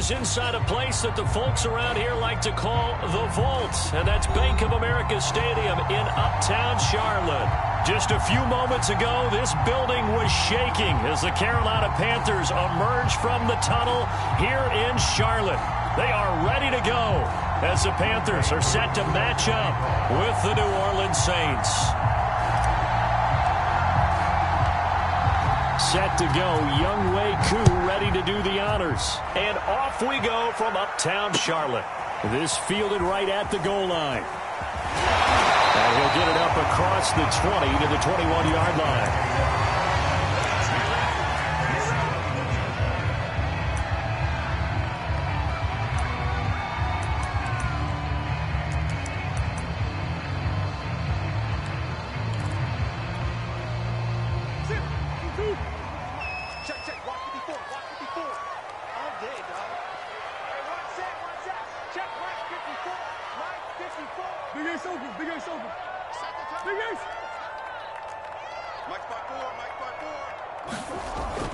is inside a place that the folks around here like to call the Vault, and that's Bank of America Stadium in Uptown Charlotte. Just a few moments ago, this building was shaking as the Carolina Panthers emerged from the tunnel here in Charlotte. They are ready to go as the Panthers are set to match up with the New Orleans Saints. Set to go, Younghoe Koo ready to do the honors. And off we go from Uptown Charlotte. This fielded right at the goal line. And he'll get it up across the 20 to the 21-yard line.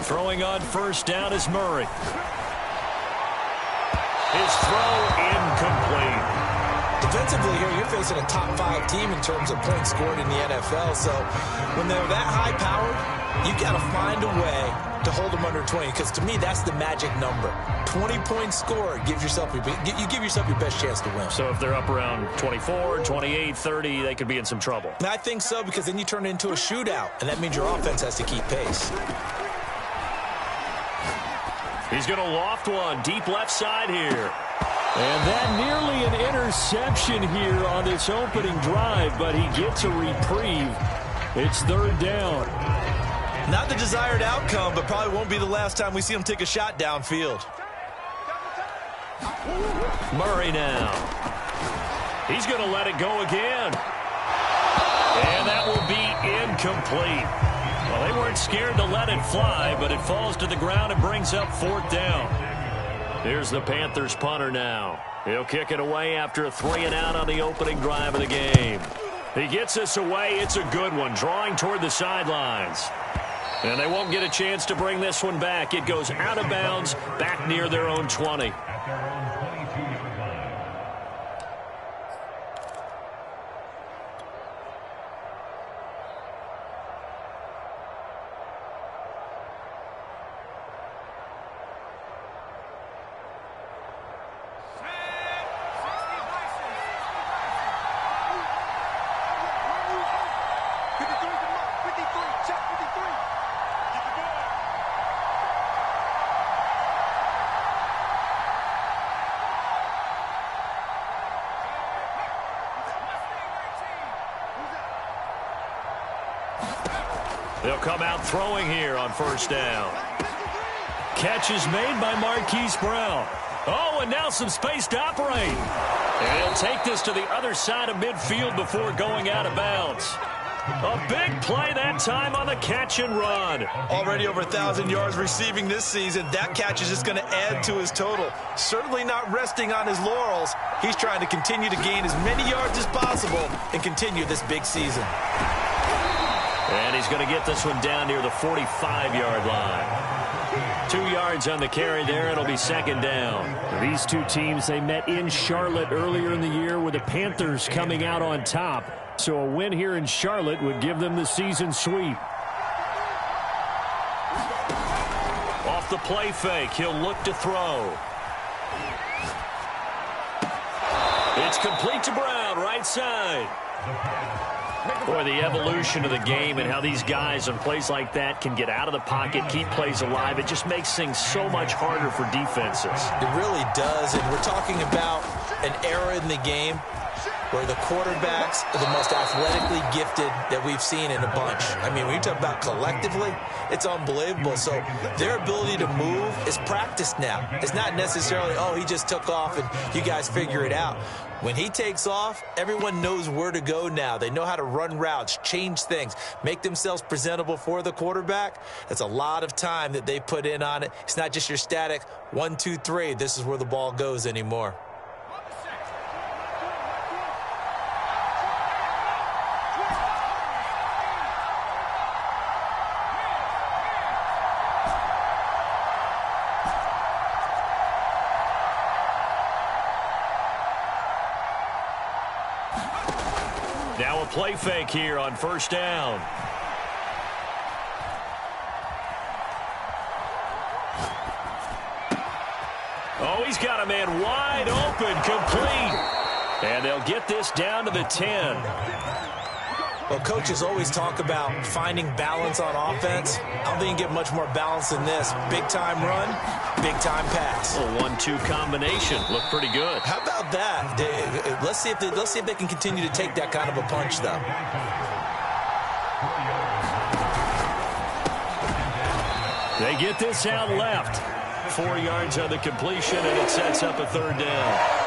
Throwing on first down is Murray. His throw incomplete. Defensively here, you're facing a top 5 team in terms of points scored in the NFL. So when they're that high powered, you got to find a way to hold them under 20. Because to me, that's the magic number. 20 points scored, you give yourself your best chance to win. So if they're up around 24, 28, 30, they could be in some trouble. I think so, because then you turn it into a shootout, and that means your offense has to keep pace. He's going to loft one deep left side here. And that nearly an interception here on this opening drive, but he gets a reprieve. It's third down. Not the desired outcome, but probably won't be the last time we see him take a shot downfield. Murray now. He's going to let it go again. And that will be incomplete. Well, they weren't scared to let it fly, but it falls to the ground and brings up fourth down. Here's the Panthers punter now. He'll kick it away after a 3-and-out on the opening drive of the game. He gets this away. It's a good one, drawing toward the sidelines. And they won't get a chance to bring this one back. It goes out of bounds, back near their own 20. They'll come out throwing here on first down. Catch is made by Marquise Brown. Oh, and now some space to operate. And he'll take this to the other side of midfield before going out of bounds. A big play that time on the catch and run. Already over 1,000 yards receiving this season. That catch is just going to add to his total. Certainly not resting on his laurels. He's trying to continue to gain as many yards as possible and continue this big season. And he's going to get this one down near the 45-yard line. 2 yards on the carry there. It'll be second down. These two teams, they met in Charlotte earlier in the year with the Panthers coming out on top. So a win here in Charlotte would give them the season sweep. Off the play fake, he'll look to throw. It's complete to Brown, right side. Boy, the evolution of the game and how these guys on plays like that can get out of the pocket, keep plays alive, it just makes things so much harder for defenses. It really does, and we're talking about an era in the game where the quarterbacks are the most athletically gifted that we've seen in a bunch. I mean, when you talk about collectively, it's unbelievable. So their ability to move is practiced now. It's not necessarily, oh, he just took off and you guys figure it out. When he takes off, everyone knows where to go now. They know how to run routes, change things, make themselves presentable for the quarterback. That's a lot of time that they put in on it. It's not just your static 1, 2, 3. This is where the ball goes anymore. Now a play fake here on first down. Oh, he's got a man wide open, complete. And they'll get this down to the 10. Well, coaches always talk about finding balance on offense. I don't think you get much more balance than this. Big-time run, big-time pass. A 1-2 combination. Looked pretty good. How about that? Let's see if they can continue to take that kind of a punch, though. They get this out left. 4 yards on the completion, and it sets up a third down.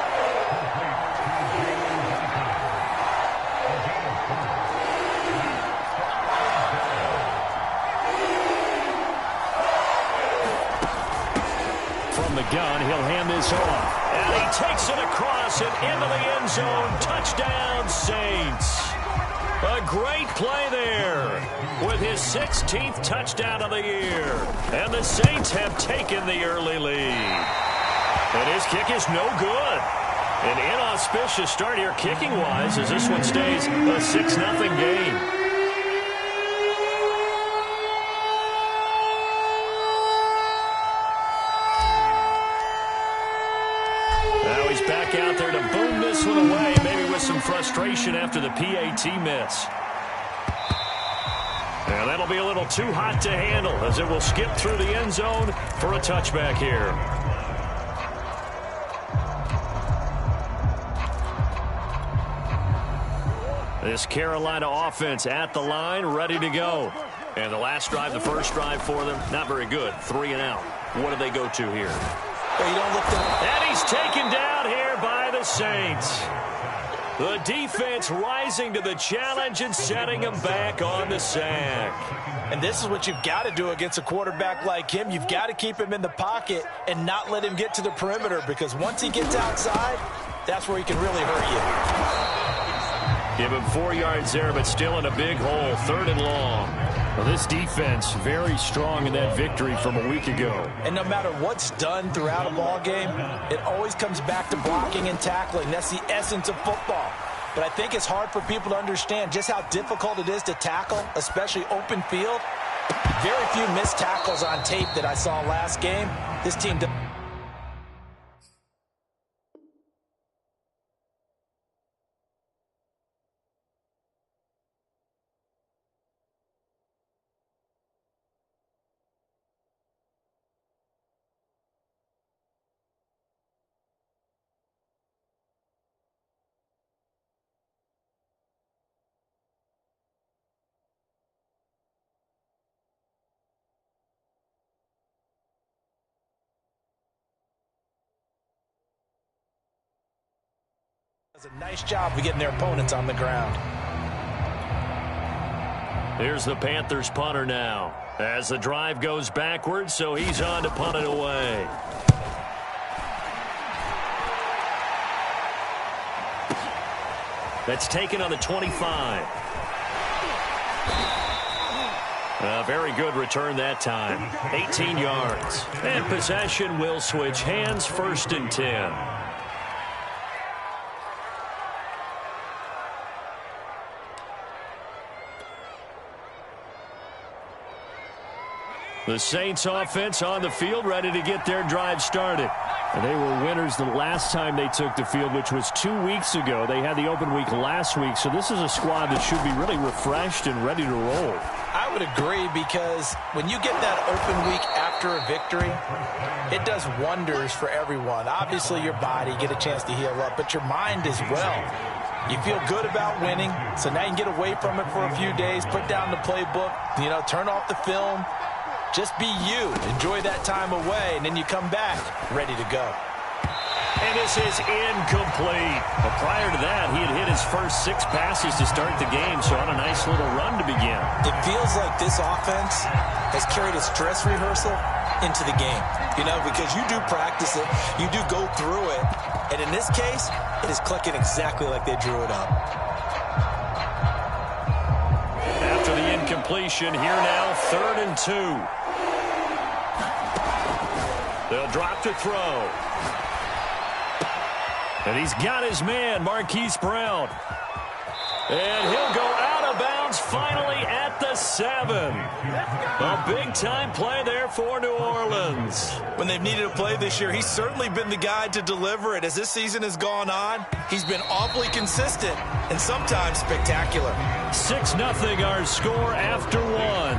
From the gun, he'll hand this off. And he takes it across and into the end zone. Touchdown, Saints. A great play there with his 16th touchdown of the year. And the Saints have taken the early lead. And his kick is no good. An inauspicious start here kicking-wise as this one stays a 6-0 game. Now he's back out there to boom this one away, maybe with some frustration after the PAT miss. And that'll be a little too hot to handle as it will skip through the end zone for a touchback here. This Carolina offense at the line, ready to go. And the last drive, the first drive for them, not very good. 3 and out. What do they go to here? Well, you don't look down. And he's taken down here by the Saints. The defense rising to the challenge and setting him back on the sack. And this is what you've got to do against a quarterback like him. You've got to keep him in the pocket and not let him get to the perimeter, because once he gets outside, that's where he can really hurt you. Give him 4 yards there, but still in a big hole, 3rd and long. Well, this defense very strong in that victory from a week ago. And no matter what's done throughout a ball game, it always comes back to blocking and tackling. That's the essence of football. But I think it's hard for people to understand just how difficult it is to tackle, especially open field. Very few missed tackles on tape that I saw last game. This team does. Does a nice job of getting their opponents on the ground. Here's the Panthers punter now as the drive goes backwards, so he's on to punt it away. That's taken on the 25. A very good return that time. 18 yards. And possession will switch hands, 1st and 10. The Saints offense on the field, ready to get their drive started. And they were winners the last time they took the field, which was 2 weeks ago. They had the open week last week, so this is a squad that should be really refreshed and ready to roll. I would agree, because when you get that open week after a victory, it does wonders for everyone. Obviously, your body, get a chance to heal up, but your mind as well. You feel good about winning, so now you can get away from it for a few days, put down the playbook, turn off the film. Just be you. Enjoy that time away, and then you come back ready to go. And this is incomplete. But prior to that, he had hit his first 6 passes to start the game, so on a nice little run to begin. It feels like this offense has carried a stress rehearsal into the game. Because you do practice it, you do go through it, and in this case, it is clicking exactly like they drew it up. After the incompletion, here now, 3rd and 2. They'll drop to throw. And he's got his man, Marquise Brown. And he'll go out of bounds finally at the 7. A big-time play there for New Orleans. When they've needed a play this year, he's certainly been the guy to deliver it. As this season has gone on, he's been awfully consistent and sometimes spectacular. 6-0 our score after 1.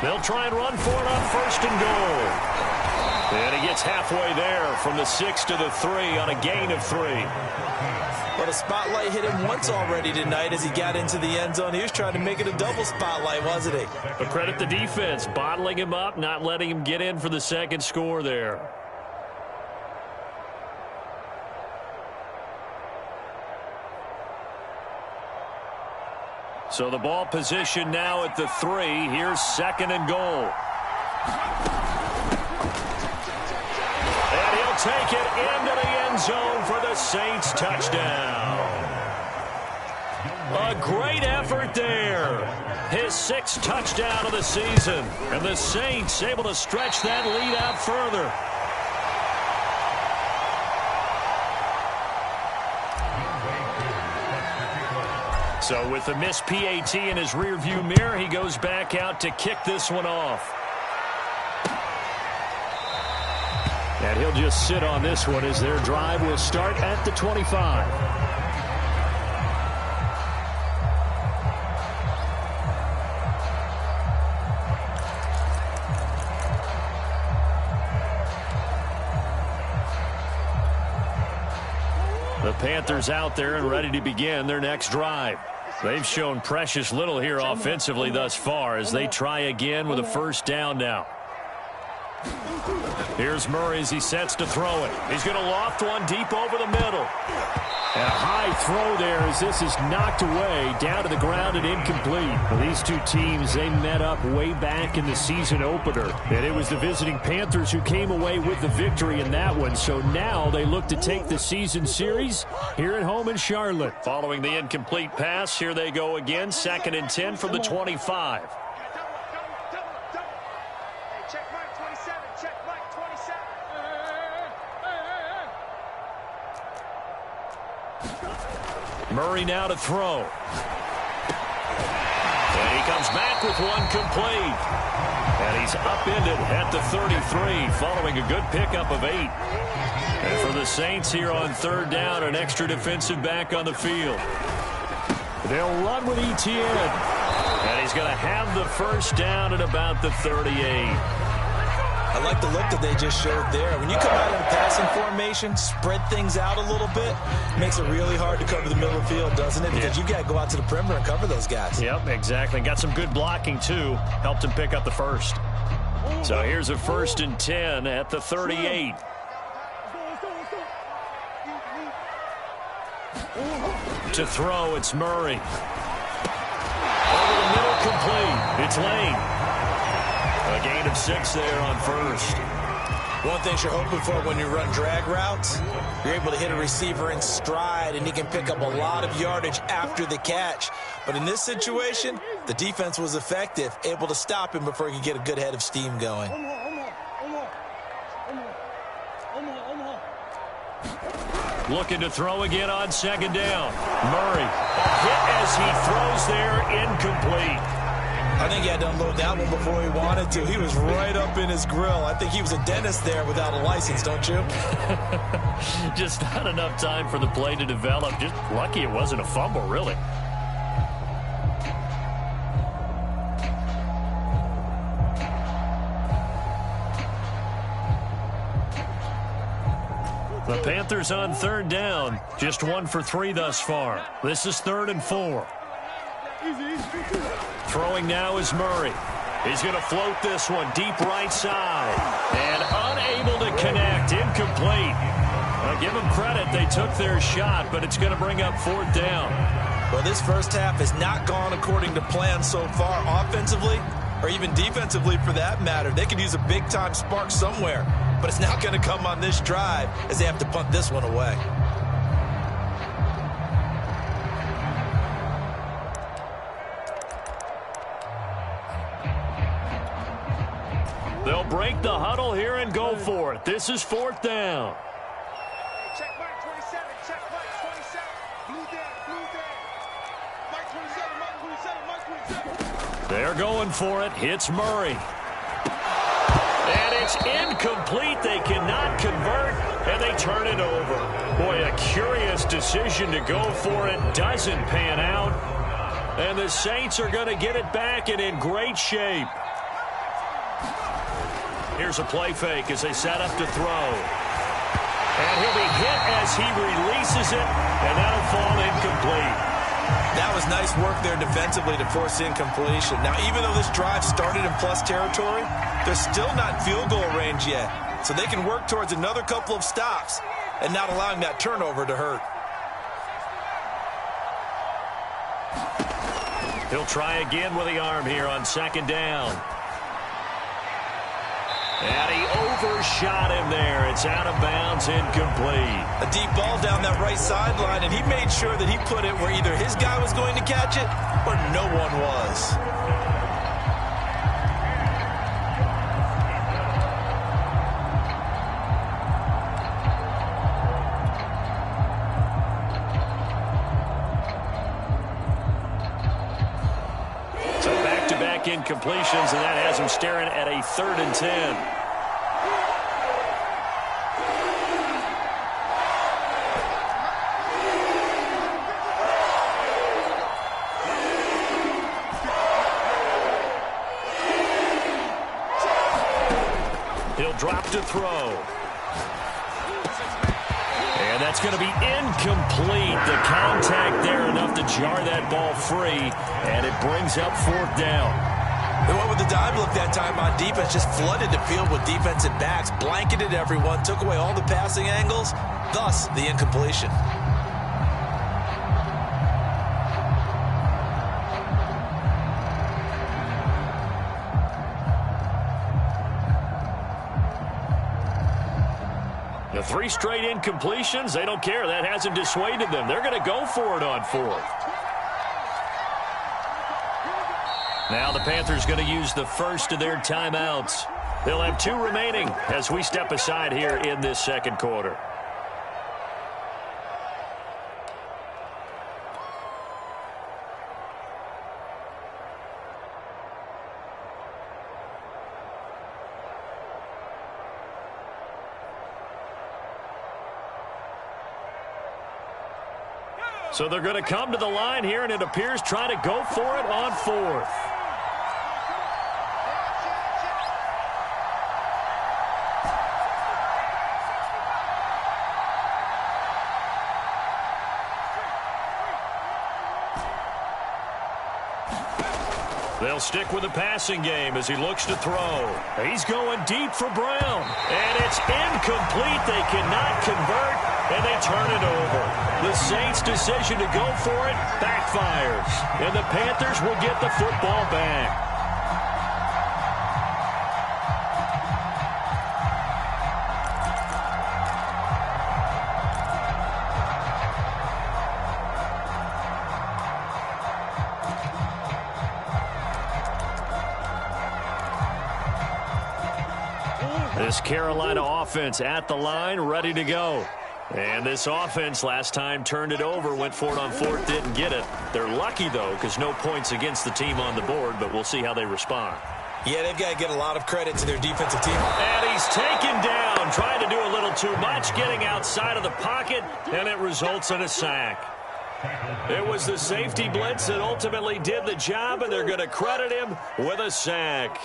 They'll try and run for it on 1st and goal. And he gets halfway there from the 6 to the 3 on a gain of 3. But a spotlight hit him once already tonight as he got into the end zone. He was trying to make it a double spotlight, wasn't he? But credit the defense, bottling him up, not letting him get in for the second score there. So the ball position now at the 3. Here's 2nd and goal. And he'll take it into the end zone for the Saints touchdown. A great effort there. His 6th touchdown of the season. And the Saints able to stretch that lead out further. So with the missed PAT in his rearview mirror, he goes back out to kick this one off. And he'll just sit on this one as their drive will start at the 25. The Panthers out there and ready to begin their next drive. They've shown precious little here offensively thus far as they try again with a 1st down now. Here's Murray as he sets to throw it. He's going to loft one deep over the middle. And a high throw there as this is knocked away down to the ground and incomplete. Well, these two teams, they met up way back in the season opener. And it was the visiting Panthers who came away with the victory in that one. So now they look to take the season series here at home in Charlotte. Following the incomplete pass, here they go again. 2nd and 10 from the 25. Murray now to throw. And he comes back with one complete. And he's upended at the 33 following a good pickup of 8. And for the Saints here on 3rd down, an extra defensive back on the field. They'll run with Etienne. And he's going to have the 1st down at about the 38. I like the look that they just showed there. When you come out in a passing formation, spread things out a little bit, makes it really hard to cover the middle of the field, doesn't it? Because you got to go out to the perimeter and cover those guys. Yep, exactly. Got some good blocking, too. Helped him pick up the 1st. So here's a 1st and 10 at the 38. To throw, it's Murray. Over the middle, complete. It's Lane. A gain of 6 there on 1st. One thing you're hoping for when you run drag routes, you're able to hit a receiver in stride, and he can pick up a lot of yardage after the catch. But in this situation, the defense was effective, able to stop him before he could get a good head of steam going. Looking to throw again on 2nd down. Murray, a hit as he throws there, incomplete. I think he had to unload that one before he wanted to. He was right up in his grill. I think he was a dentist there without a license, don't you? Just not enough time for the play to develop. Just lucky it wasn't a fumble, really. The Panthers on 3rd down. Just 1 for 3 thus far. This is 3rd and 4. Throwing now is Murray. He's going to float this one deep right side. And unable to connect. Incomplete. I'll give them credit. They took their shot, but it's going to bring up 4th down. Well, this first half has not gone according to plan so far offensively or even defensively for that matter. They could use a big-time spark somewhere, but it's not going to come on this drive as they have to punt this one away. They'll break the huddle here and go for it. This is 4th down. They're going for it. It's Murray. And it's incomplete. They cannot convert, and they turn it over. Boy, a curious decision to go for it. Doesn't pan out. And the Saints are going to get it back and in great shape. Here's a play fake as they set up to throw. And he'll be hit as he releases it, and that'll fall incomplete. That was nice work there defensively to force incompletion. Now, even though this drive started in plus territory, they're still not in field goal range yet. So they can work towards another couple of stops and not allowing that turnover to hurt. He'll try again with the arm here on second down. And he overshot him there. It's out of bounds, incomplete. A deep ball down that right sideline, and he made sure that he put it where either his guy was going to catch it or no one was. So back-to-back incompletions, and that has him staring at a 3rd and 10. He'll drop to throw. And that's going to be incomplete. The contact there enough to jar that ball free, and it brings up 4th down. They went with the dive look that time on defense, just flooded the field with defensive backs, blanketed everyone, took away all the passing angles, thus the incompletion. The 3 straight incompletions, they don't care. That hasn't dissuaded them. They're going to go for it on 4th. Now the Panthers going to use the first of their timeouts. They'll have 2 remaining as we step aside here in this second quarter. So they're going to come to the line here, and it appears try to go for it on 4th. They'll stick with the passing game as he looks to throw. He's going deep for Brown. And it's incomplete. They cannot convert, and they turn it over. The Saints' decision to go for it backfires. And the Panthers will get the football back. This Carolina offense at the line, ready to go. And this offense last time turned it over, went for it on 4th, didn't get it. They're lucky, though, because no points against the team on the board, but we'll see how they respond. Yeah, they've got to get a lot of credit to their defensive team. And he's taken down, trying to do a little too much, getting outside of the pocket, and it results in a sack. It was the safety blitz that ultimately did the job, and they're going to credit him with a sack.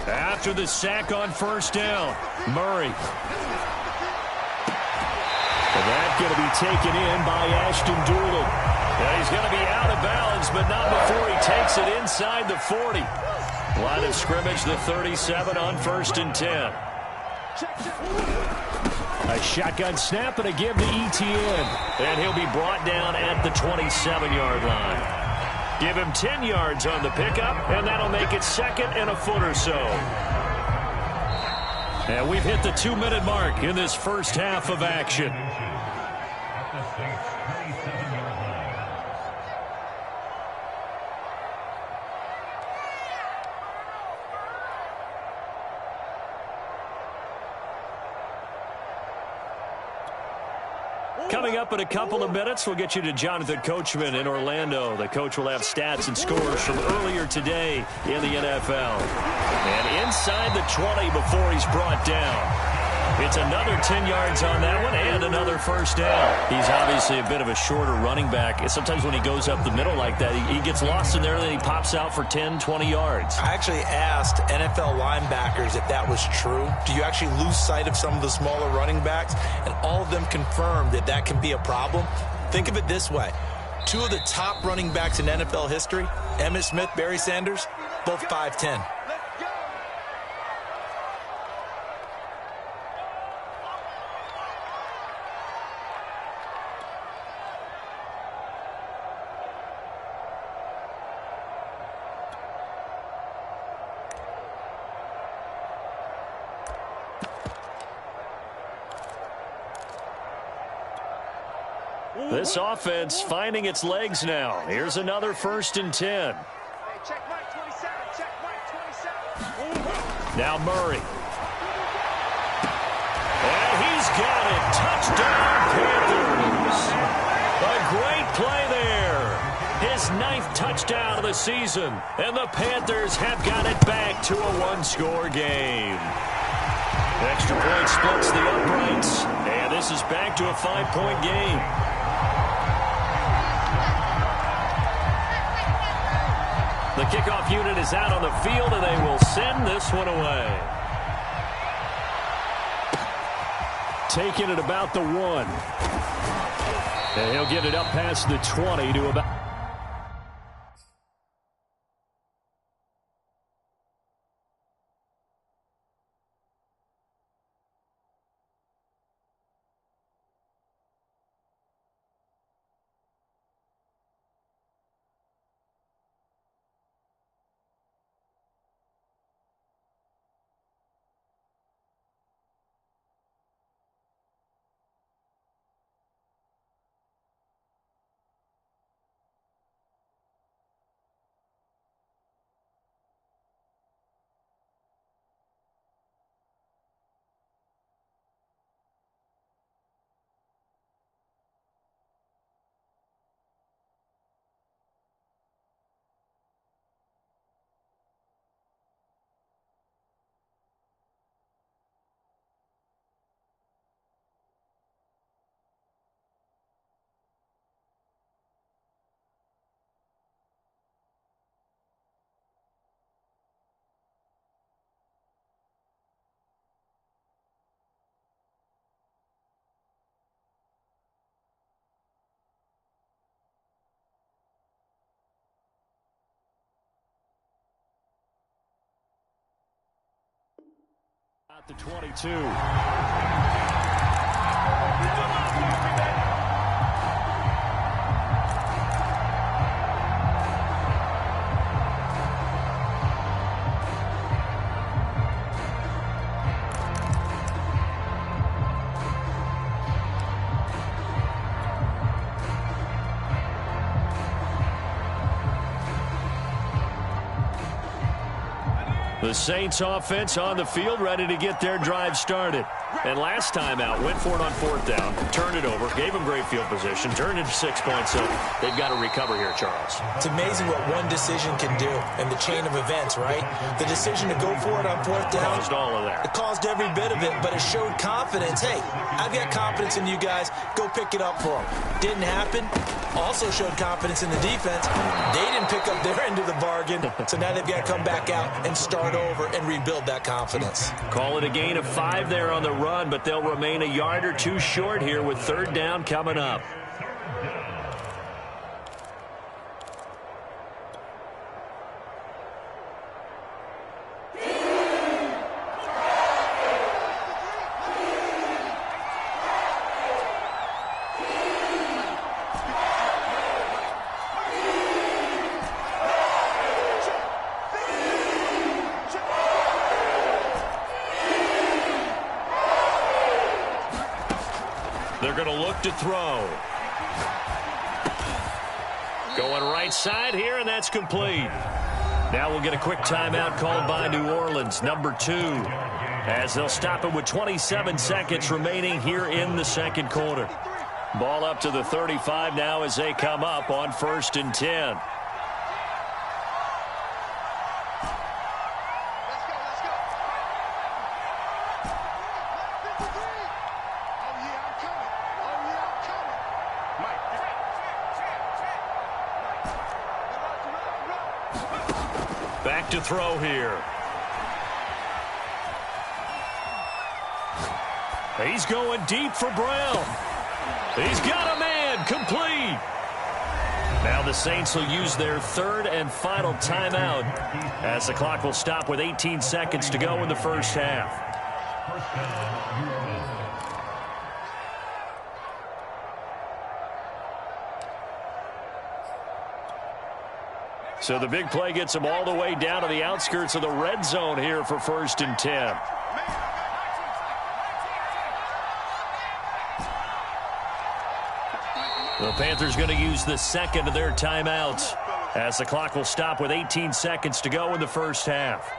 After the sack on 1st down, Murray. And that's going to be taken in by Ashton Doolin. And he's going to be out of bounds, but not before he takes it inside the 40. Line of scrimmage, the 37 on 1st and 10. A shotgun snap and a give to Etienne. And he'll be brought down at the 27-yard line. Give him 10 yards on the pickup, and that'll make it 2nd and a foot or so. And we've hit the 2-minute mark in this first half of action. Coming up in a couple of minutes, we'll get you to Jonathan Coachman in Orlando. The coach will have stats and scores from earlier today in the NFL. And inside the 20 before he's brought down. It's another 10 yards on that one and another first down. He's obviously a bit of a shorter running back. And sometimes when he goes up the middle like that, he gets lost in there and then he pops out for 10, 20 yards. I actually asked NFL linebackers if that was true. Do you actually lose sight of some of the smaller running backs? And all of them confirmed that that can be a problem. Think of it this way. Two of the top running backs in NFL history, Emmitt Smith, Barry Sanders, both 5'10". This offense finding its legs now. Here's another 1st and 10. Check Mike 27. Check Mike 27. Now Murray. And he's got it. Touchdown, Panthers. A great play there. His 9th touchdown of the season. And the Panthers have got it back to a one-score game. Extra point splits the uprights. And this is back to a 5-point game. The kickoff unit is out on the field, and they will send this one away. Taking it about the 1. And he'll get it up past the 20 to about... At the 22. The Saints offense on the field, ready to get their drive started. And last time out, went for it on 4th down, turned it over, gave them great field position, turned into 6 points, so they've got to recover here, Charles. It's amazing what one decision can do in the chain of events, right? The decision to go for it on 4th down. Caused all of that. It caused every bit of it, but it showed confidence. Hey, I've got confidence in you guys. Go pick it up for them. Didn't happen. Also showed confidence in the defense. They didn't pick up their end of the bargain, so now they've got to come back out and start over and rebuild that confidence. Call it a gain of 5 there on the run, but they'll remain a yard or 2 short here with 3rd down coming up. They're going to look to throw. Going right side here, and that's complete. Now we'll get a quick timeout called by New Orleans, number 2, as they'll stop it with 27 seconds remaining here in the second quarter. Ball up to the 35 now as they come up on 1st and 10. Back to throw here. He's going deep for Brown. He's got a man, complete. Now the Saints will use their 3rd and final timeout as the clock will stop with 18 seconds to go in the first half. So the big play gets them all the way down to the outskirts of the red zone here for 1st and 10. The Panthers going to use the 2nd of their timeouts as the clock will stop with 18 seconds to go in the first half.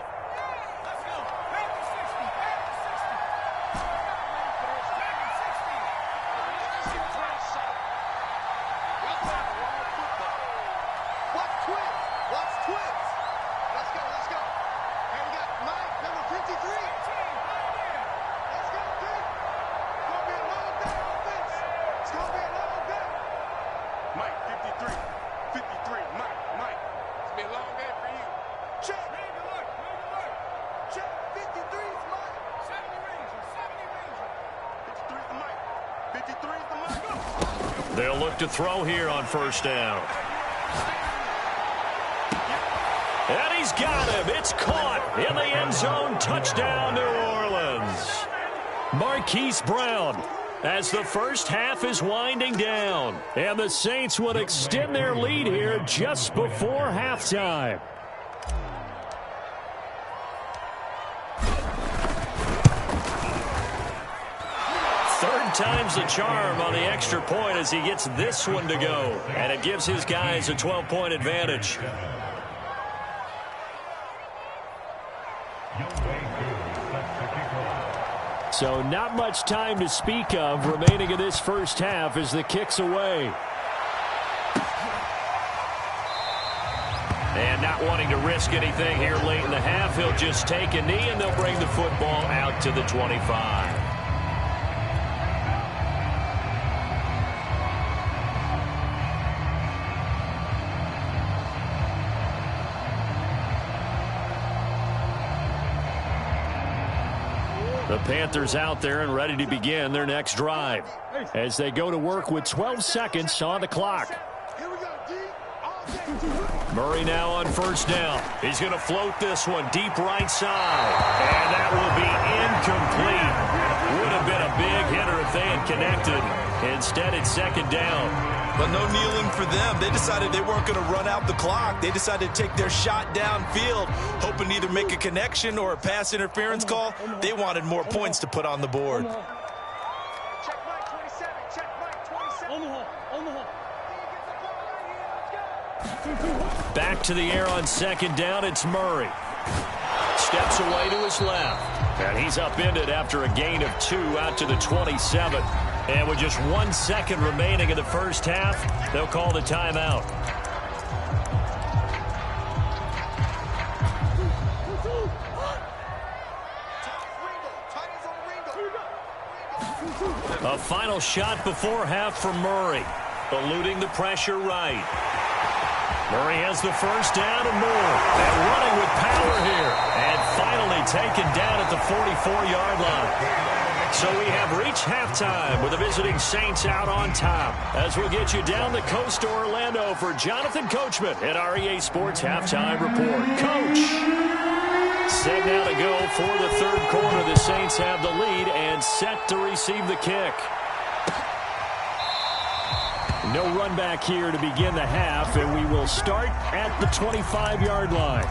They'll look to throw here on 1st down. And he's got him. It's caught in the end zone. Touchdown, New Orleans. Marquise Brown as the first half is winding down. And the Saints would extend their lead here just before halftime. Times the charm on the extra point as he gets this one to go. And it gives his guys a 12-point advantage. So not much time to speak of remaining in this first half as the kick's away. And not wanting to risk anything here late in the half, he'll just take a knee and they'll bring the football out to the 25. The Panthers out there and ready to begin their next drive as they go to work with 12 seconds on the clock. Murray now on 1st down. He's going to float this one deep right side. And that will be incomplete. Would have been a big hitter if they had connected. Instead, it's 2nd down. But no kneeling for them. They decided they weren't going to run out the clock. They decided to take their shot downfield, hoping to either make a connection or a pass interference call. They wanted more points to put on the board. Check right 27. Check right 27. Back to the air on 2nd down. It's Murray. Steps away to his left. And he's upended after a gain of 2 out to the 27. And with just 1 second remaining in the first half, they'll call the timeout. A final shot before half for Murray. Eluding the pressure right. Murray has the 1st down and more. And running with power here. And finally taken down at the 44-yard line. So we have reached halftime with the visiting Saints out on top. As we'll get you down the coast to Orlando for Jonathan Coachman at our EA Sports Halftime Report. Coach, set now to go for the 3rd quarter. The Saints have the lead and set to receive the kick. No run back here to begin the half, and we will start at the 25-yard line.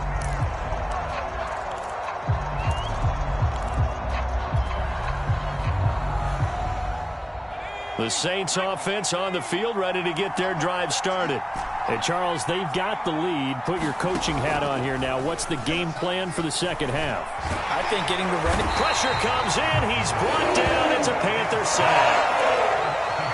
The Saints offense on the field, ready to get their drive started. And Charles, they've got the lead. Put your coaching hat on here now. What's the game plan for the second half? I think getting the running pressure comes in. He's brought down. It's a Panther sack.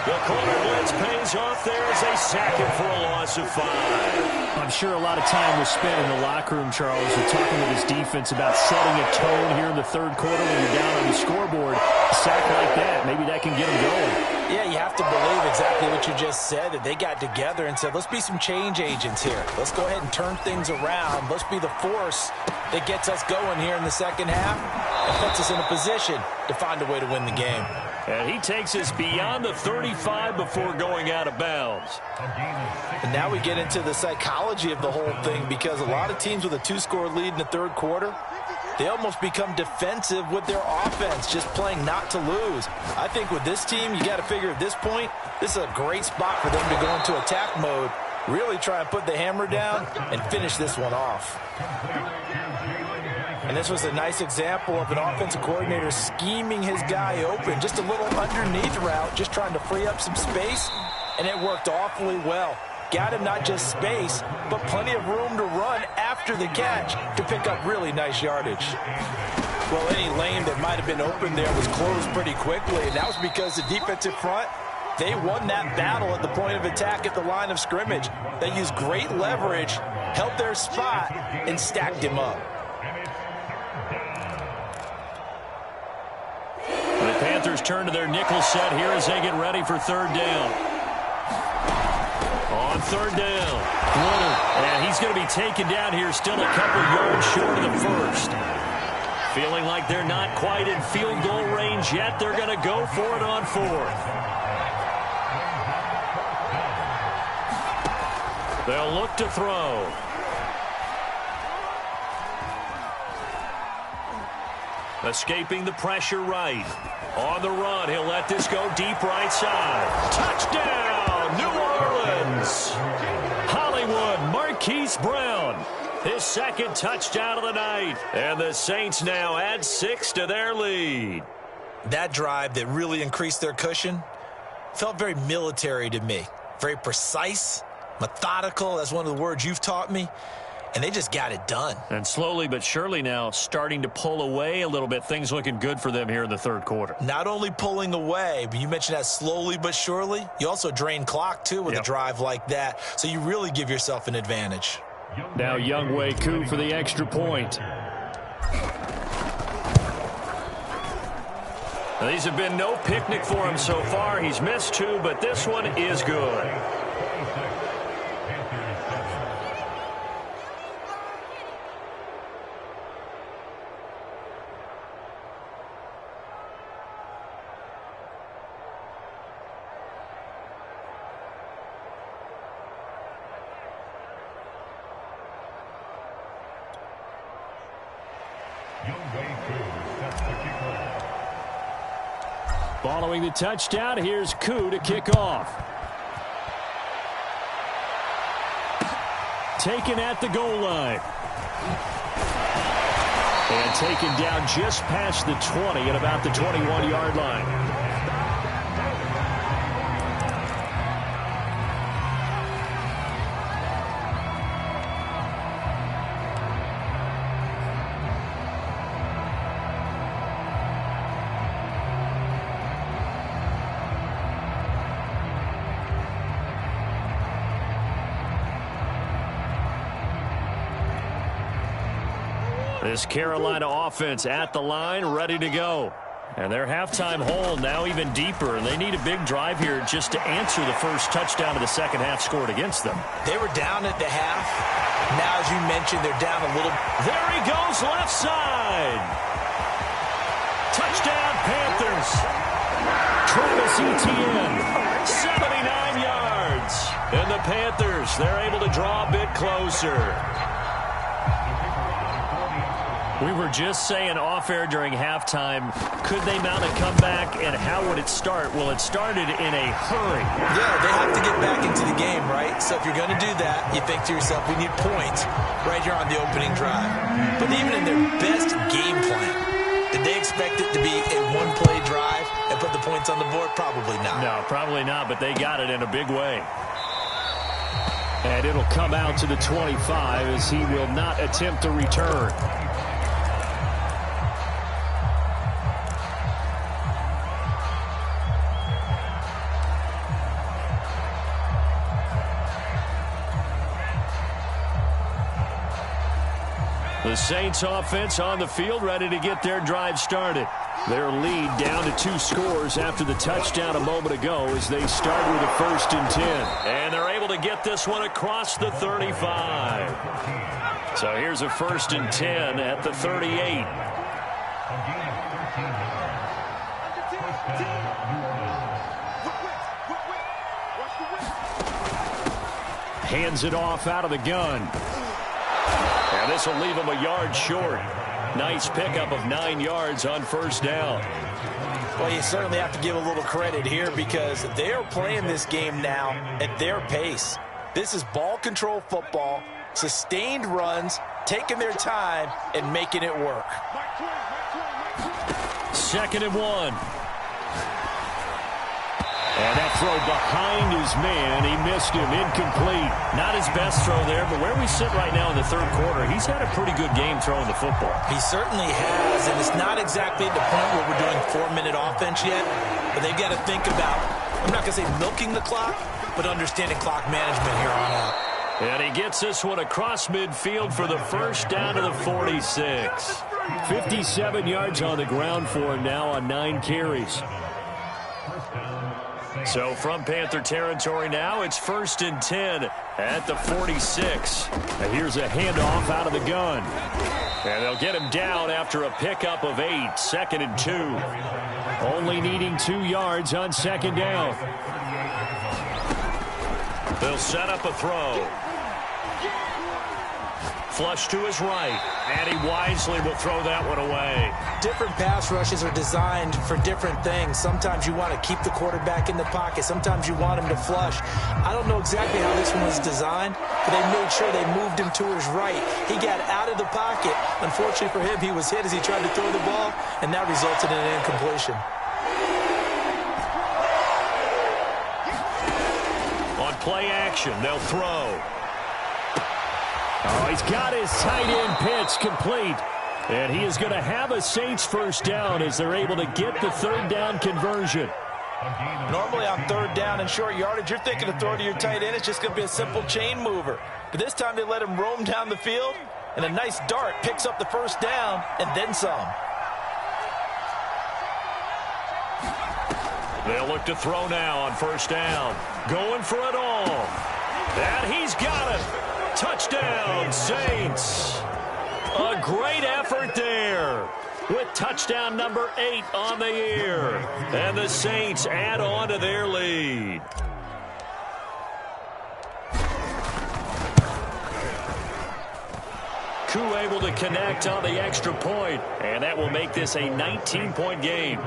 The corner blitz pays off there as they sack him for a loss of 5. I'm sure a lot of time was spent in the locker room, Charles, with talking with his defense about setting a tone here in the third quarter when you're down on the scoreboard. A sack like that, maybe that can get him going. Yeah, you have to believe exactly what you just said, that they got together and said, let's be some change agents here. Let's go ahead and turn things around. Let's be the force that gets us going here in the second half and puts us in a position to find a way to win the game. And he takes us beyond the 35 before going out of bounds. And now we get into the psychology of the whole thing, because a lot of teams with a 2-score lead in the third quarter, they almost become defensive with their offense, just playing not to lose. I think with this team, you got to figure at this point, this is a great spot for them to go into attack mode, really try and put the hammer down and finish this one off. And this was a nice example of an offensive coordinator scheming his guy open, just a little underneath route, just trying to free up some space, and it worked awfully well. Got him not just space, but plenty of room to run after the catch to pick up really nice yardage. Well, any lane that might have been open there was closed pretty quickly, and that was because the defensive front, they won that battle at the point of attack at the line of scrimmage. They used great leverage, held their spot, and stacked him up. The Panthers turn to their nickel set here as they get ready for third down. On third down, and he's going to be taken down here, still a couple yards short of the first. Feeling like they're not quite in field goal range yet, they're going to go for it on fourth. They'll look to throw. Escaping the pressure right. On the run, he'll let this go deep right side. Touchdown, New Orleans! Hollywood Marquise Brown, his second touchdown of the night. And the Saints now add 6 to their lead. That drive that really increased their cushion felt very military to me. Very precise, methodical, that's one of the words you've taught me. And they just got it done. And slowly but surely now starting to pull away a little bit. Things looking good for them here in the third quarter. Not only pulling away, but you mentioned that slowly but surely. You also drain clock, too, with a drive like that. So you really give yourself an advantage. Now Younghoe Koo for the extra point. Now, these have been no picnic for him so far. He's missed 2, but this one is good. Following the touchdown, here's Koo to kick off. Taken at the goal line. And taken down just past the 20 at about the 21-yard line. This Carolina offense at the line, ready to go. And their halftime hole now even deeper, and they need a big drive here just to answer the first touchdown of the second half scored against them. They were down at the half. Now, as you mentioned, they're down a little. There he goes, left side. Touchdown, Panthers. Travis Etienne, 79 yards. And the Panthers, they're able to draw a bit closer. We were just saying off-air during halftime, could they mount a comeback, and how would it start? Well, it started in a hurry. Yeah, they have to get back into the game, right? So if you're going to do that, you think to yourself, we need points right here on the opening drive. But even in their best game plan, did they expect it to be a one-play drive and put the points on the board? Probably not. No, probably not, but they got it in a big way. And it'll come out to the 25 as he will not attempt to return. The Saints offense on the field, ready to get their drive started. Their lead down to 2 scores after the touchdown a moment ago as they start with a 1st and 10. And they're able to get this one across the 35. So here's a 1st and 10 at the 38. Hands it off out of the gun. And this will leave him a yard short. Nice pickup of 9 yards on 1st down. Well, you certainly have to give a little credit here because they are playing this game now at their pace. This is ball control football, sustained runs, taking their time, and making it work. 2nd and 1. And that throw behind his man. He missed him. Incomplete. Not his best throw there, but where we sit right now in the 3rd quarter, he's had a pretty good game throwing the football. He certainly has, and it's not exactly at the point where we're doing 4-minute offense yet, but they've got to think about, I'm not going to say milking the clock, but understanding clock management here on out. And he gets this one across midfield for the 1st down to the 46. 57 yards on the ground for him now on 9 carries. So from Panther territory now, it's 1st and 10 at the 46. And here's a handoff out of the gun. And they'll get him down after a pickup of 8, 2nd and 2. Only needing 2 yards on 2nd down. They'll set up a throw. Flush to his right, and he wisely will throw that one away. Different pass rushes are designed for different things. Sometimes you want to keep the quarterback in the pocket. Sometimes you want him to flush. I don't know exactly how this one was designed, but they made sure they moved him to his right. He got out of the pocket. Unfortunately for him, he was hit as he tried to throw the ball, and that resulted in an incompletion. On play action, they'll throw. Oh, he's got his tight end pitch complete. And he is going to have a Saints 1st down as they're able to get the 3rd down conversion. Normally on 3rd down and short yardage, you're thinking to throw to your tight end. It's just going to be a simple chain mover. But this time they let him roam down the field, and a nice dart picks up the 1st down and then some. They'll look to throw now on 1st down. Going for it all. And he's got it. Touchdown, Saints. A great effort there with touchdown number 8 on the year. And the Saints add on to their lead. Koo able to connect on the extra point, and that will make this a 19-point game.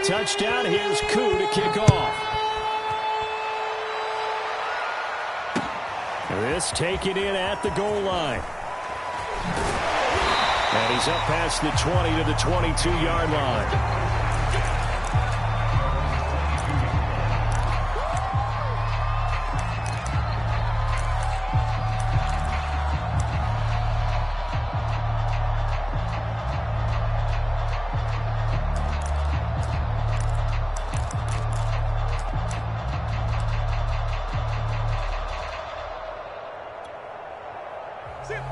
Touchdown. Here's Koo to kick off. This taken in at the goal line. And he's up past the 20 to the 22-yard line.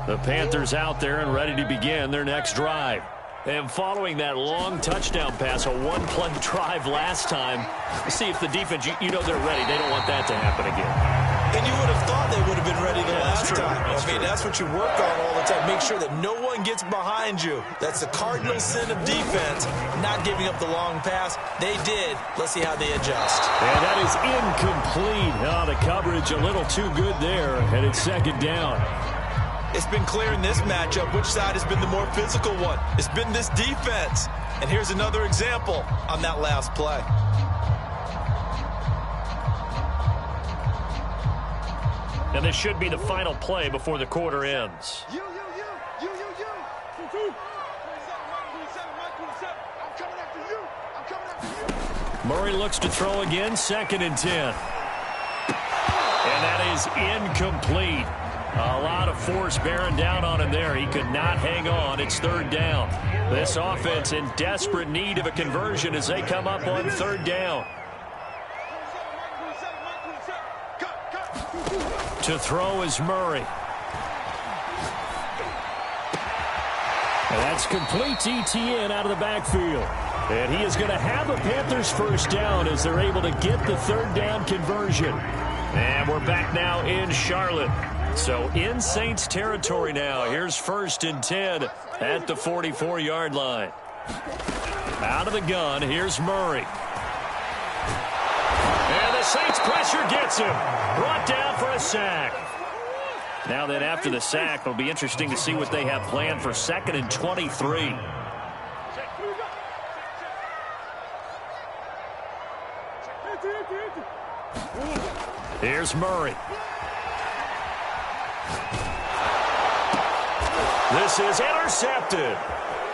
The Panthers out there and ready to begin their next drive. And following that long touchdown pass, a one-play drive last time, see if the defense, you know they're ready. They don't want that to happen again. And you would have thought they would have been ready the last time. That's what you work on all the time. Make sure that no one gets behind you. That's the cardinal sin of defense, not giving up the long pass. They did. Let's see how they adjust. And that is incomplete. Oh, the coverage a little too good there, and it's 2nd down. It's been clear in this matchup which side has been the more physical one. It's been this defense. And here's another example on that last play. And this should be the final play before the quarter ends. Murray looks to throw again, 2nd and 10. And that is incomplete. A lot of force bearing down on him there. He could not hang on. It's third down. This offense in desperate need of a conversion as they come up on third down. To throw is Murray. And that's complete to ETN out of the backfield. And he is going to have a Panthers first down as they're able to get the third down conversion. And we're back now in Charlotte. So in Saints territory now. Here's 1st and 10 at the 44-yard line. Out of the gun, here's Murray. And the Saints pressure gets him. Brought down for a sack. Now then, after the sack, it'll be interesting to see what they have planned for 2nd and 23. Here's Murray. This is intercepted.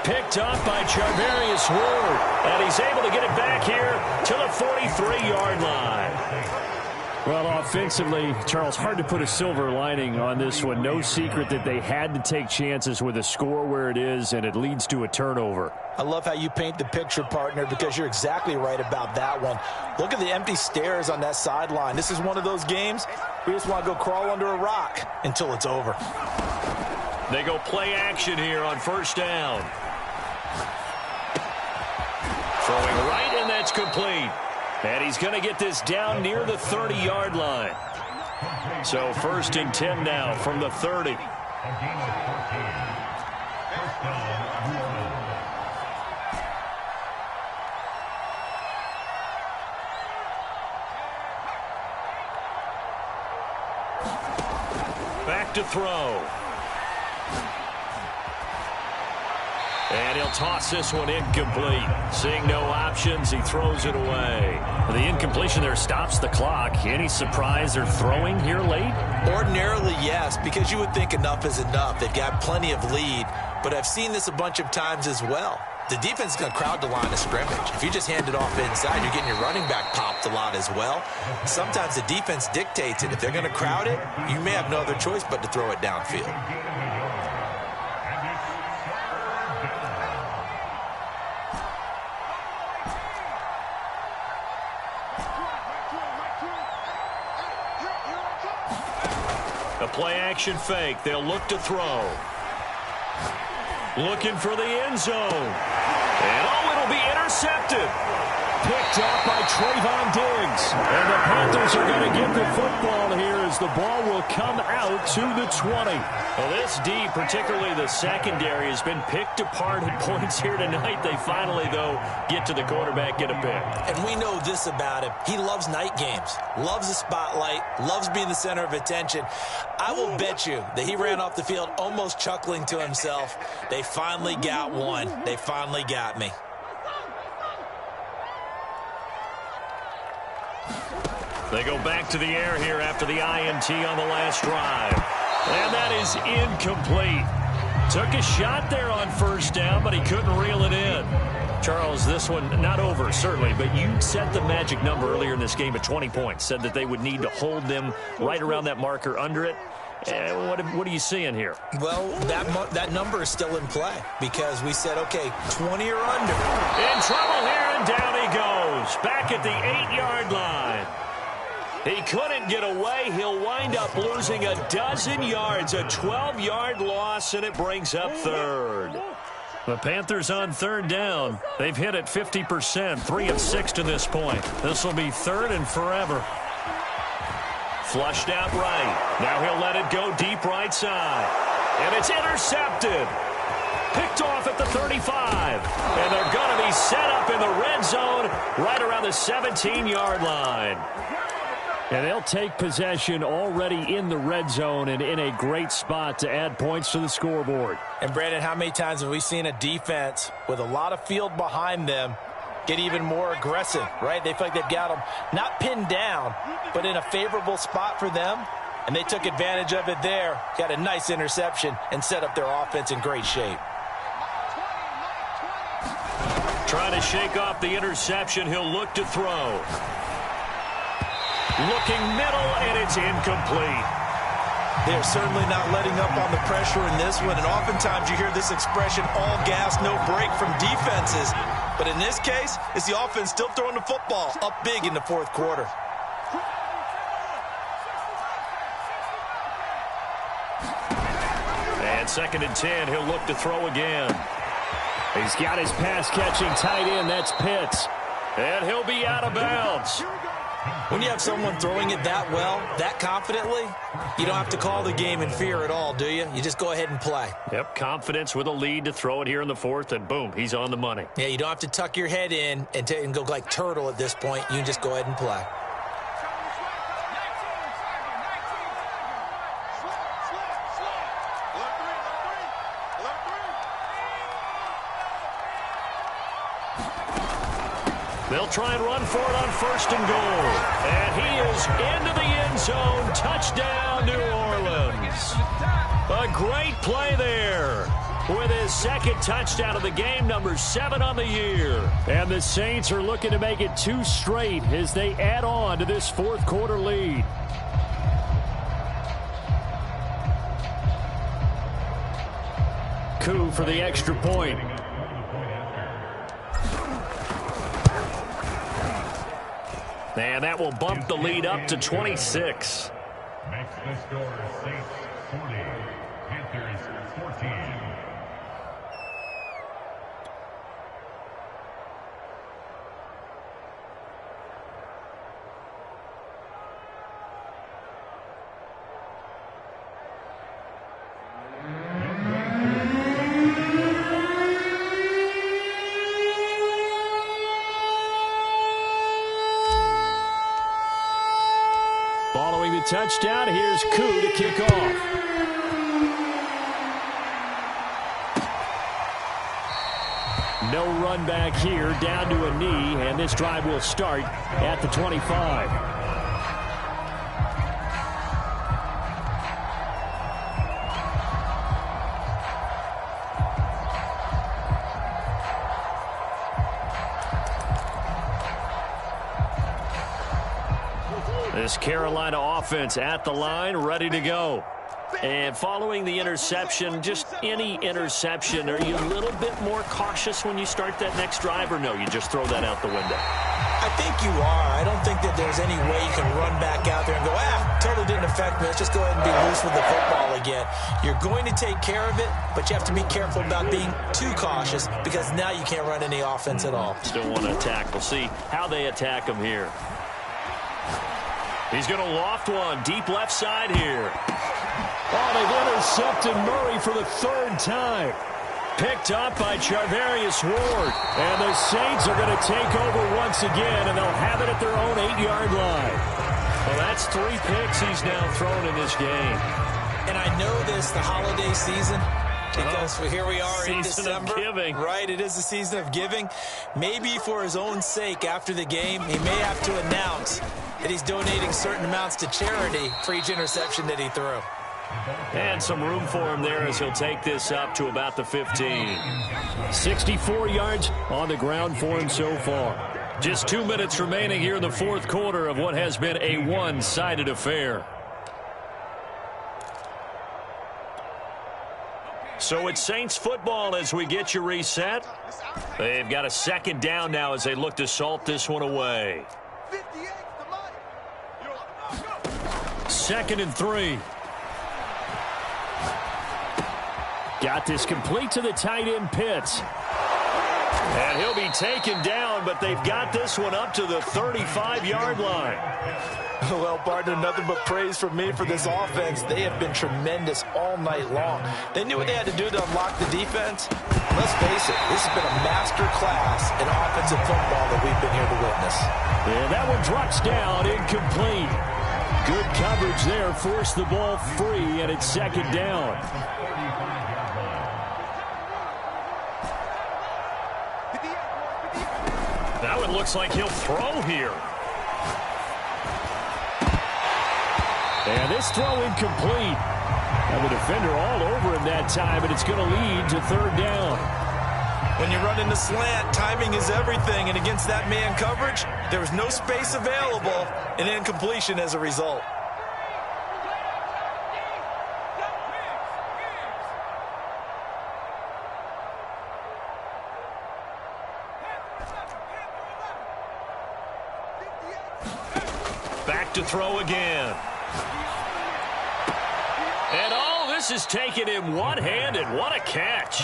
Picked up by Charvarius Ward. And he's able to get it back here to the 43-yard line. Well, offensively, Charles, hard to put a silver lining on this one. No secret that they had to take chances with a score where it is, and it leads to a turnover. I love how you paint the picture, partner, because you're exactly right about that one. Look at the empty stairs on that sideline. This is one of those games we just want to go crawl under a rock until it's over. They go play action here on first down. Throwing right, and that's complete. And he's going to get this down near the 30-yard line. So 1st and 10 now from the 30. Back to throw. And he'll toss this one incomplete. Seeing no options, he throws it away. The incompletion there stops the clock. Any surprise they're throwing here late? Ordinarily, yes, because you would think enough is enough. They've got plenty of lead, but I've seen this a bunch of times as well. The defense is going to crowd the line of scrimmage. If you just hand it off inside, you're getting your running back popped a lot as well. Sometimes the defense dictates it. If they're going to crowd it, you may have no other choice but to throw it downfield. A play-action fake. They'll look to throw. Looking for the end zone. And, oh, it'll be intercepted. Picked up by Trayvon Diggs. And the Panthers are going to get the football here as the ball will come out to the 20. Well, this D, particularly the secondary, has been picked apart at points here tonight. They finally, though, get to the quarterback, get a pick. And we know this about him. He loves night games, loves the spotlight, loves being the center of attention. I will bet you that he ran off the field almost chuckling to himself. They finally got one. They finally got me. They go back to the air here after the INT on the last drive. And that is incomplete. Took a shot there on first down, but he couldn't reel it in. Charles, this one not over, certainly, but you set the magic number earlier in this game at 20 points. Said that they would need to hold them right around that marker under it. What are you seeing here? Well, that number is still in play because we said, okay, 20 or under. In trouble here, and down he goes. Back at the 8-yard line. He couldn't get away. He'll wind up losing a dozen yards, a 12-yard loss, and it brings up third. The Panthers on third down. They've hit it 50%, 3 of 6 to this point. This will be third and forever. Flushed out right. Now he'll let it go deep right side. And it's intercepted. Picked off at the 35. And they're going to be set up in the red zone right around the 17-yard line. And they'll take possession already in the red zone and in a great spot to add points to the scoreboard. And, Brandon, how many times have we seen a defense with a lot of field behind them get even more aggressive, right? They feel like they've got them not pinned down, but in a favorable spot for them, and they took advantage of it there, got a nice interception, and set up their offense in great shape. Trying to shake off the interception. He'll look to throw. Looking middle, and it's incomplete. They are certainly not letting up on the pressure in this one, and oftentimes you hear this expression, all gas, no break from defenses. But in this case, it's the offense still throwing the football up big in the fourth quarter. And 2nd and 10, he'll look to throw again. He's got his pass-catching tight end. That's Pitts. And he'll be out of bounds. When you have someone throwing it that well, that confidently, you don't have to call the game in fear at all, do you? You just go ahead and play. Yep, confidence with a lead to throw it here in the fourth, and boom, he's on the money. Yeah, you don't have to tuck your head in and go like turtle at this point. You can just go ahead and play. They'll try and run for it on 1st and goal. And he is into the end zone. Touchdown, New Orleans. A great play there with his 2nd touchdown of the game, number 7 on the year. And the Saints are looking to make it 2 straight as they add on to this fourth quarter lead. Coup for the extra point. And that will bump the lead up to 26. Makes the score Saints 40, Panthers 14. Following the touchdown, here's Coup to kick off. No run back here, down to a knee, and this drive will start at the 25. This Carolina offense at the line, ready to go. And following the interception, just any interception, are you a little bit more cautious when you start that next drive, or no, you just throw that out the window? I think you are. I don't think that there's any way you can run back out there and go, totally didn't affect me. Let's just go ahead and be loose with the football again. You're going to take care of it, but you have to be careful about being too cautious because now you can't run any offense at all. Still want to attack. We'll see how they attack him here. He's going to loft one deep left side here. Oh, they've intercepted Murray for the 3rd time. Picked up by Charvarius Ward. And the Saints are going to take over once again, and they'll have it at their own 8-yard line. Well, that's 3 picks he's now thrown in this game. And I know this, the holiday season, because here we are in December. Season of giving. Right, it is the season of giving. Maybe for his own sake after the game, he may have to announce that he's donating certain amounts to charity for each interception that he threw. And some room for him there as he'll take this up to about the 15. 64 yards on the ground for him so far. Just 2 minutes remaining here in the fourth quarter of what has been a one-sided affair. So it's Saints football as we get you reset. They've got a 2nd down now as they look to salt this one away. 2nd and 3. Got this complete to the tight end, Pitts. And he'll be taken down, but they've got this one up to the 35-yard line. Well, partner, nothing but praise from me for this offense. They have been tremendous all night long. They knew what they had to do to unlock the defense. Let's face it, this has been a master class in offensive football that we've been here to witness. And that one drops down, incomplete. Good coverage there, forced the ball free, and it's 2nd down. Now it looks like he'll throw here. And this throw incomplete. And the defender all over him that time, and it's going to lead to 3rd down. When you run in the slant, timing is everything, and against that man coverage, there was no space available, and incompletion as a result. to throw again. And all this is taken in one-handed. What a catch.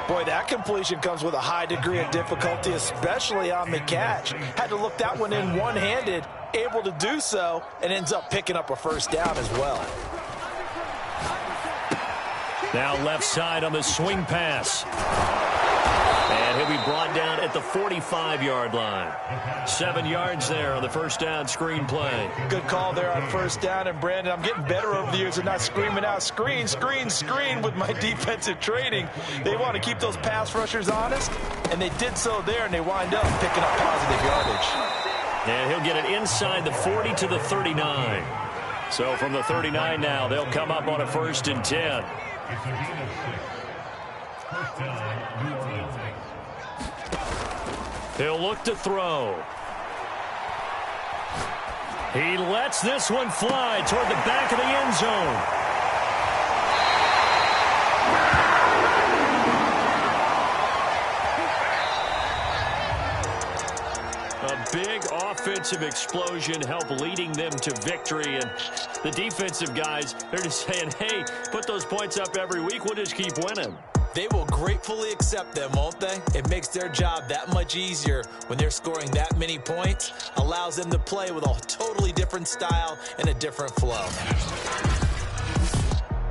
Boy, that completion comes with a high degree of difficulty, especially on the catch. Had to look that one in one-handed, able to do so, and ends up picking up a first down as well. Now left side on the swing pass. And he'll be brought down at the 45-yard line. 7 yards there on the first down screen play. Good call there on first down. And, Brandon, I'm getting better over the years of not screaming out screen, screen, screen with my defensive training. They want to keep those pass rushers honest, and they did so there, and they wind up picking up positive yardage. And he'll get it inside the 40 to the 39. So from the 39 now, they'll come up on a 1st and 10. It's a gain of 6. First down, New Orleans. He'll look to throw. He lets this one fly toward the back of the end zone. A big offensive explosion helped leading them to victory. And the defensive guys, they're just saying, hey, put those points up every week. We'll just keep winning. They will gratefully accept them, won't they? It makes their job that much easier when they're scoring that many points. Allows them to play with a totally different style and a different flow.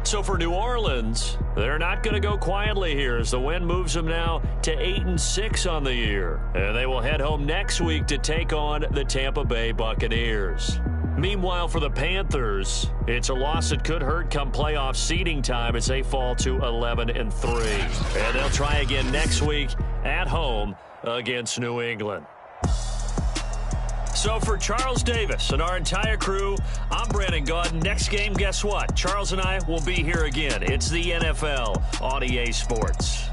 So for New Orleans, they're not going to go quietly here as the win moves them now to 8-6 on the year. And they will head home next week to take on the Tampa Bay Buccaneers. Meanwhile, for the Panthers, it's a loss that could hurt come playoff seeding time as they fall to 11-3. And they'll try again next week at home against New England. So for Charles Davis and our entire crew, I'm Brandon Gaudin. Next game, guess what? Charles and I will be here again. It's the NFL on EA Sports.